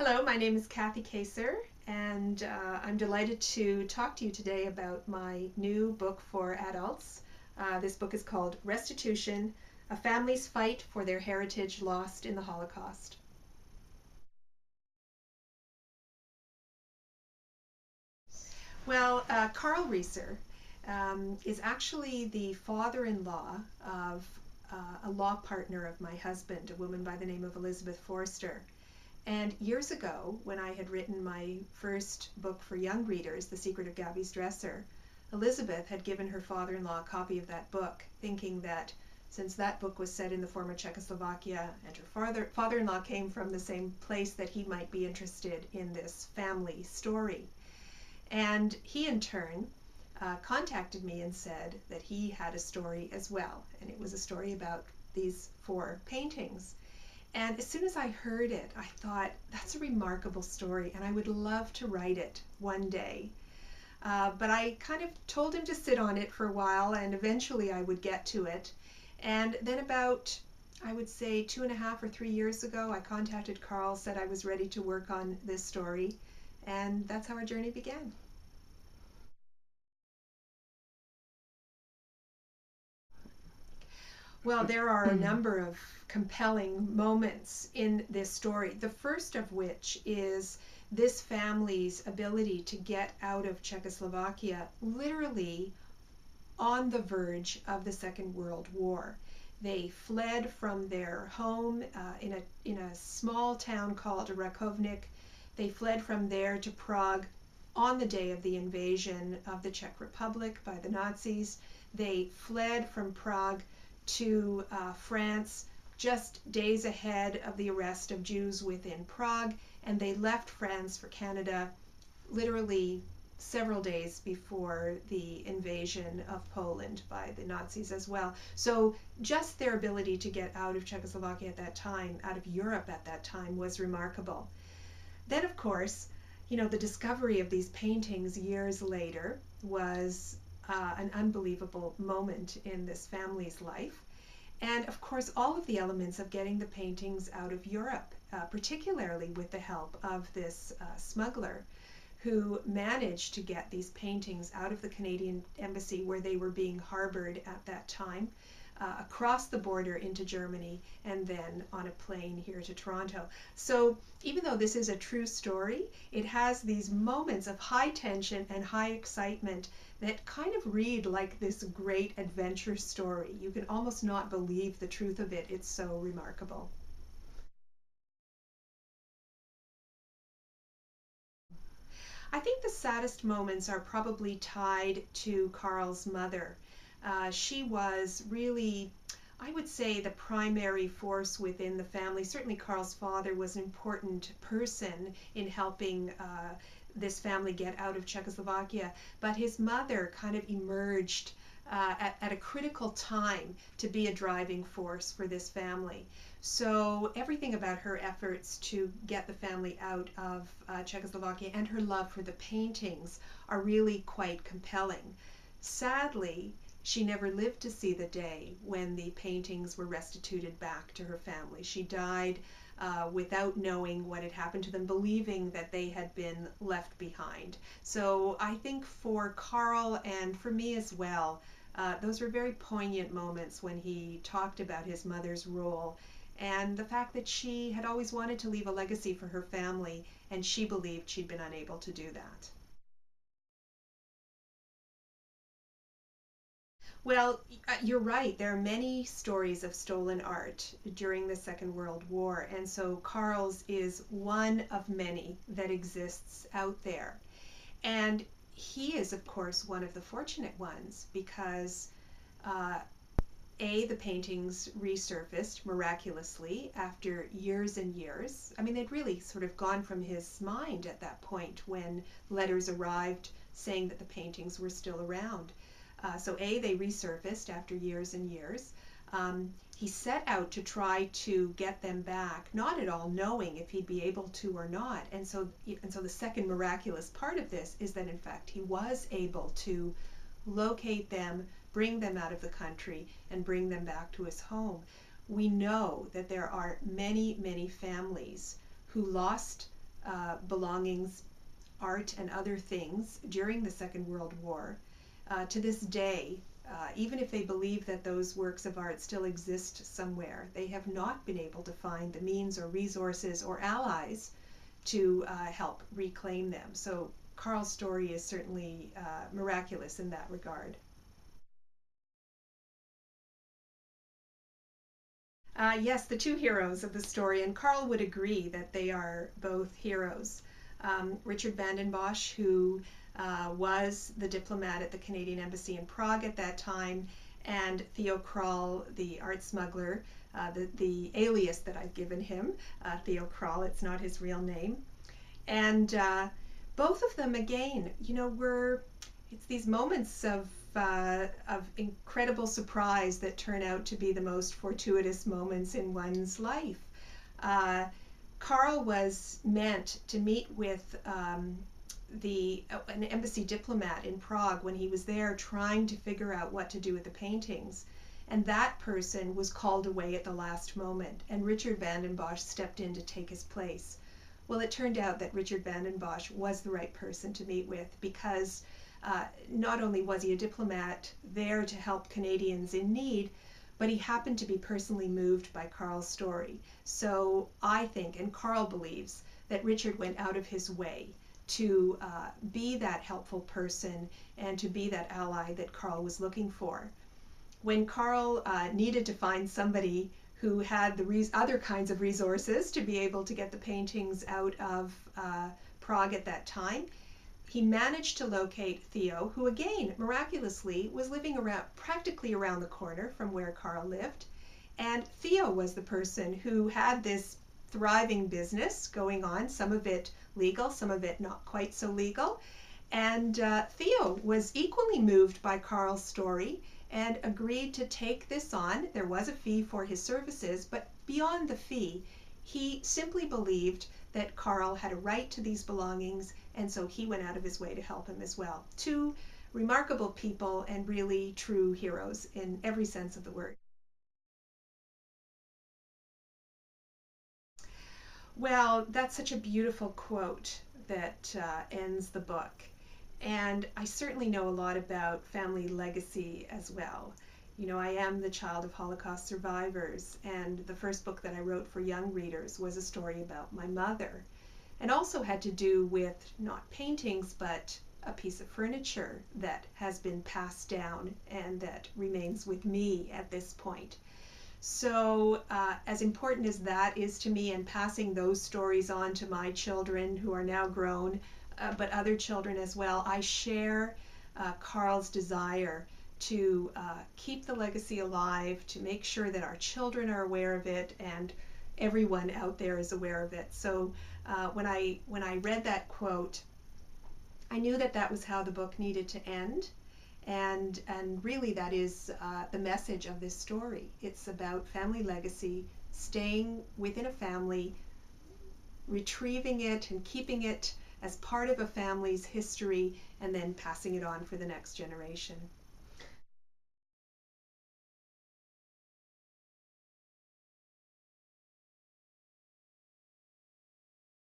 Hello, my name is Kathy Kacer, and I'm delighted to talk to you today about my new book for adults. This book is called Restitution, A Family's Fight for Their Heritage Lost in the Holocaust. Well, Karl Reeser is actually the father-in-law of a law partner of my husband, a woman by the name of Elizabeth Forster. And years ago, when I had written my first book for young readers, The Secret of Gabby's Dresser, Elizabeth had given her father-in-law a copy of that book, thinking that since that book was set in the former Czechoslovakia and her father-in-law came from the same place, that he might be interested in this family story. And he in turn contacted me and said that he had a story as well, and it was a story about these 4 paintings. And as soon as I heard it, I thought, that's a remarkable story, and I would love to write it one day. But I kind of told him to sit on it for a while, and eventually I would get to it. And then about, I would say, 2.5 or 3 years ago, I contacted Karl, said I was ready to work on this story, and that's how our journey began. Well, there are a number of compelling moments in this story. The first of which is this family's ability to get out of Czechoslovakia literally on the verge of the Second World War. They fled from their home in a small town called Rakovnik. They fled from there to Prague on the day of the invasion of the Czech Republic by the Nazis. They fled from Prague to France just days ahead of the arrest of Jews within Prague, and they left France for Canada literally several days before the invasion of Poland by the Nazis as well. So just their ability to get out of Czechoslovakia at that time, out of Europe at that time, was remarkable. Then, of course, the discovery of these paintings years later was an unbelievable moment in this family's life. And of course, all of the elements of getting the paintings out of Europe, particularly with the help of this smuggler who managed to get these paintings out of the Canadian embassy where they were being harbored at that time, across the border into Germany, and then on a plane here to Toronto. So even though this is a true story, it has these moments of high tension and high excitement that kind of read like this great adventure story. You can almost not believe the truth of it. It's so remarkable. I think the saddest moments are probably tied to Karl's mother. She was really, I would say, the primary force within the family. Certainly Karl's father was an important person in helping this family get out of Czechoslovakia, but his mother kind of emerged at a critical time to be a driving force for this family. So everything about her efforts to get the family out of Czechoslovakia and her love for the paintings are really quite compelling. Sadly, she never lived to see the day when the paintings were restituted back to her family. She died without knowing what had happened to them, believing that they had been left behind. So I think for Karl and for me as well, those were very poignant moments when he talked about his mother's role and the fact that she had always wanted to leave a legacy for her family, and she believed she'd been unable to do that. Well, you're right. There are many stories of stolen art during the Second World War, and so Karl's is one of many that exists out there. And he is, of course, one of the fortunate ones because the paintings resurfaced miraculously after years and years. I mean, they'd really sort of gone from his mind at that point when letters arrived saying that the paintings were still around. So they resurfaced after years and years. He set out to try to get them back, not at all knowing if he'd be able to or not. And so the second miraculous part of this is that in fact he was able to locate them, bring them out of the country, and bring them back to his home. We know that there are many, many families who lost belongings, art, and other things during the Second World War. To this day, even if they believe that those works of art still exist somewhere, they have not been able to find the means or resources or allies to help reclaim them. So Karl's story is certainly miraculous in that regard. Yes, the two heroes of the story, and Karl would agree that they are both heroes. Richard Vanden Bossche, who was the diplomat at the Canadian Embassy in Prague at that time, and Theo Krahl, the art smuggler, the alias that I've given him, Theo Krahl, it's not his real name. And both of them, again, it's these moments of incredible surprise that turn out to be the most fortuitous moments in one's life. Karl was meant to meet with an embassy diplomat in Prague when he was there trying to figure out what to do with the paintings. And that person was called away at the last moment, and Richard Vanden Bossche stepped in to take his place. Well, it turned out that Richard Vanden Bossche was the right person to meet with, because not only was he a diplomat there to help Canadians in need, but he happened to be personally moved by Karl's story. So I think, and Karl believes, that Richard went out of his way to be that helpful person and to be that ally that Karl was looking for. When Karl needed to find somebody who had the other kinds of resources to be able to get the paintings out of Prague at that time, he managed to locate Theo, who again, miraculously, was living practically around the corner from where Karl lived. And Theo was the person who had this thriving business going on, some of it legal, some of it not quite so legal. And Theo was equally moved by Karl's story and agreed to take this on. There was a fee for his services, but beyond the fee, he simply believed that Karl had a right to these belongings, and so he went out of his way to help him as well. Two remarkable people and really true heroes in every sense of the word. Well, that's such a beautiful quote that ends the book. And I certainly know a lot about family legacy as well. I am the child of Holocaust survivors, and the first book that I wrote for young readers was a story about my mother, and also had to do with not paintings, but a piece of furniture that has been passed down and that remains with me at this point. So as important as that is to me, and passing those stories on to my children who are now grown, but other children as well, I share Karl's desire to keep the legacy alive, to make sure that our children are aware of it and everyone out there is aware of it. So when I read that quote, I knew that that was how the book needed to end. And really that is the message of this story. It's about family legacy, staying within a family, retrieving it and keeping it as part of a family's history, and then passing it on for the next generation.